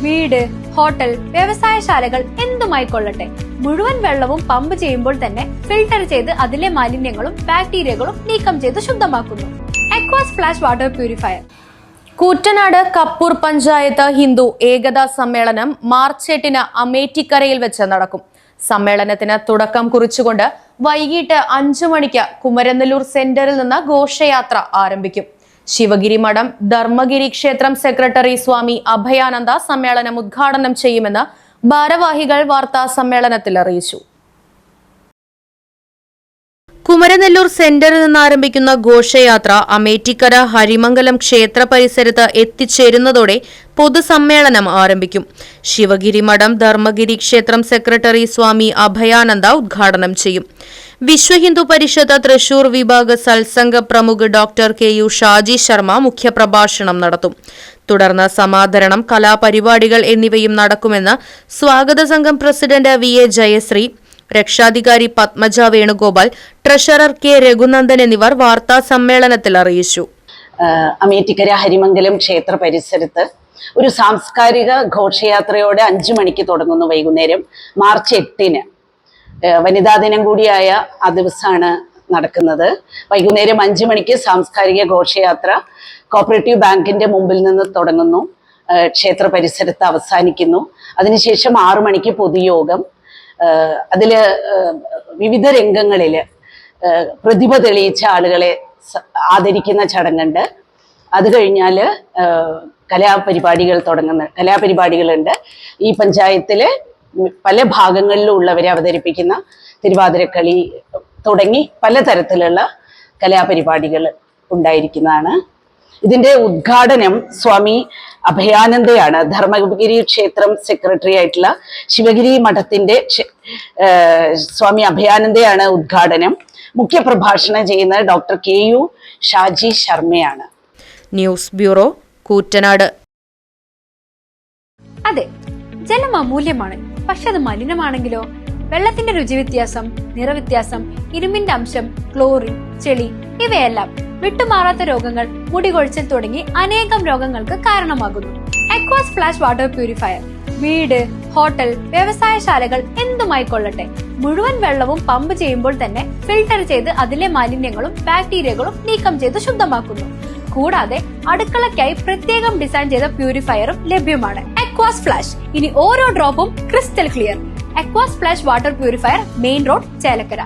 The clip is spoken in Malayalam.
വീട്, ഹോട്ടൽ, വ്യവസായശാലകൾ എന്തുമായിക്കൊള്ളട്ടെ, മുഴുവൻ വെള്ളവും പമ്പ് ചെയ്യുമ്പോൾ തന്നെ ഫിൽട്ടർ ചെയ്ത് അതിലെ മാലിന്യങ്ങളും ബാക്ടീരിയകളും നീക്കം ചെയ്ത് ശുദ്ധമാക്കുന്നു. Aquas flash water purifier. Koottanad Kappur panchayat Hindu ഏകതാ സമ്മേളനം മാർച്ച് 8 അമേറ്റിക്കരയിൽ വെച്ച് നടക്കും. സമ്മേളനത്തിന് തുടക്കം കുറിച്ചുകൊണ്ട് വൈകിട്ട് 5 മണിക്ക് കുമരനെല്ലൂർ സെന്ററിൽ നിന്ന് ഘോഷയാത്ര ആരംഭിക്കും. ശിവഗിരി മഠം ധർമ്മഗിരി ക്ഷേത്രം സെക്രട്ടറി സ്വാമി അഭയാനന്ദ സമ്മേളനം ഉദ്ഘാടനം ചെയ്യുമെന്ന് ഭാരവാഹികൾ വാർത്താ സമ്മേളനത്തിൽ അറിയിച്ചു. കുമരനെല്ലൂർ സെന്ററിൽ നിന്ന് ആരംഭിക്കുന്ന ഘോഷയാത്ര അമേറ്റിക്കര ഹരിമംഗലം ക്ഷേത്ര പരിസരത്ത് എത്തിച്ചേരുന്നതോടെ പൊതുസമ്മേളനം ആരംഭിക്കും. ശിവഗിരി മഠം ധർമ്മഗിരി ക്ഷേത്രം സെക്രട്ടറി സ്വാമി അഭയാനന്ദ ഉദ്ഘാടനം ചെയ്യും. വിശ്വഹിന്ദു പരിഷത്ത് തൃശൂർ വിഭാഗ് സത്സംഗ പ്രമുഖ് ഡോക്ടർ KU ഷാജി ശർമ്മ മുഖ്യപ്രഭാഷണം നടത്തും. തുടർന്ന് സമാദരണം, കലാപരിപാടികൾ എന്നിവയും നടക്കുമെന്ന് സ്വാഗത സംഘം പ്രസിഡന്റ് VA ജയശ്രീ, രക്ഷാധികാരി പത്മജ വേണുഗോപാൽ, ട്രഷറർ K രഘുനന്ദൻ എന്നിവർ വാർത്താ സമ്മേളനത്തിൽ അറിയിച്ചു. അമേറ്റിക്കര ഹരിമംഗലം ക്ഷേത്ര പരിസരത്ത് ഒരു സാംസ്കാരിക ഘോഷയാത്രയോടെ 5 മണിക്ക് തുടങ്ങുന്നു. വൈകുന്നേരം മാർച്ച് 8 വനിതാ ദിനം കൂടിയായ ആ ദിവസമാണ് നടക്കുന്നത്. വൈകുന്നേരം 5 മണിക്ക് സാംസ്കാരിക ഘോഷയാത്ര കോപ്പറേറ്റീവ് ബാങ്കിന്റെ മുമ്പിൽ നിന്ന് തുടങ്ങുന്നു, ക്ഷേത്ര പരിസരത്ത് അവസാനിക്കുന്നു. അതിനുശേഷം 6 മണിക്ക് പൊതുയോഗം. അതില് വിവിധ രംഗങ്ങളില് പ്രതിഭ തെളിയിച്ച ആളുകളെ ആദരിക്കുന്ന ചടങ്ങുണ്ട്. അത് കഴിഞ്ഞാല് കലാപരിപാടികളുണ്ട്. ഈ പഞ്ചായത്തിലെ പല ഭാഗങ്ങളിലും ഉള്ളവരെ അവതരിപ്പിക്കുന്ന തിരുവാതിരക്കളി തുടങ്ങി പലതരത്തിലുള്ള കലാപരിപാടികൾ ഉണ്ടായിരിക്കുന്നതാണ്. ഇതിന്റെ ഉദ്ഘാടനം സ്വാമി അഭയാനന്ദയാണ്. ധർമ്മഗിരി ക്ഷേത്രം സെക്രട്ടറി ആയിട്ടുള്ള ശിവഗിരി മഠത്തിന്റെ സ്വാമി അഭയാനന്ദയാണ് ഉദ്ഘാടനം. മുഖ്യ പ്രഭാഷണം ചെയ്യുന്നത് ഡോക്ടർ KU ഷാജി ശർമ്മയാണ്. News bureau, Koottanad. അതെ, ജലം അമൂല്യമാണ്. പക്ഷെ അത് മലിനമാണെങ്കിലോ? വെള്ളത്തിന്റെ രുചി വ്യത്യാസം, നിറവ്യത്യാസം, ഇരുമ്പിന്റെ അംശം, ക്ലോറിൻ, ചെളി ഇവയെല്ലാം വിട്ടുമാറാത്ത രോഗങ്ങൾ, മുടികൊഴിച്ചിൽ തുടങ്ങി അനേകം രോഗങ്ങൾക്ക് കാരണമാകുന്നു. അക്വാസ് ഫ്ലാഷ് വാട്ടർ പ്യൂരിഫയർ വീട്, ഹോട്ടൽ, വ്യവസായശാലകൾ എന്തുമായിക്കൊള്ളട്ടെ, മുഴുവൻ വെള്ളവും പമ്പ് ചെയ്യുമ്പോൾ തന്നെ ഫിൽട്ടർ ചെയ്ത് അതിലെ മാലിന്യങ്ങളും ബാക്ടീരിയകളും നീക്കം ചെയ്ത് ശുദ്ധമാക്കുന്നു. കൂടാതെ അടുക്കളയ്ക്കായി പ്രത്യേകം ഡിസൈൻ ചെയ്ത പ്യൂരിഫയറും ലഭ്യമാണ്. അക്വാസ് ഫ്ലാഷ്, ഇനി ഓരോ ഡ്രോപ്പും crystal clear. Aquas flash water purifier, main road, Chelakkara.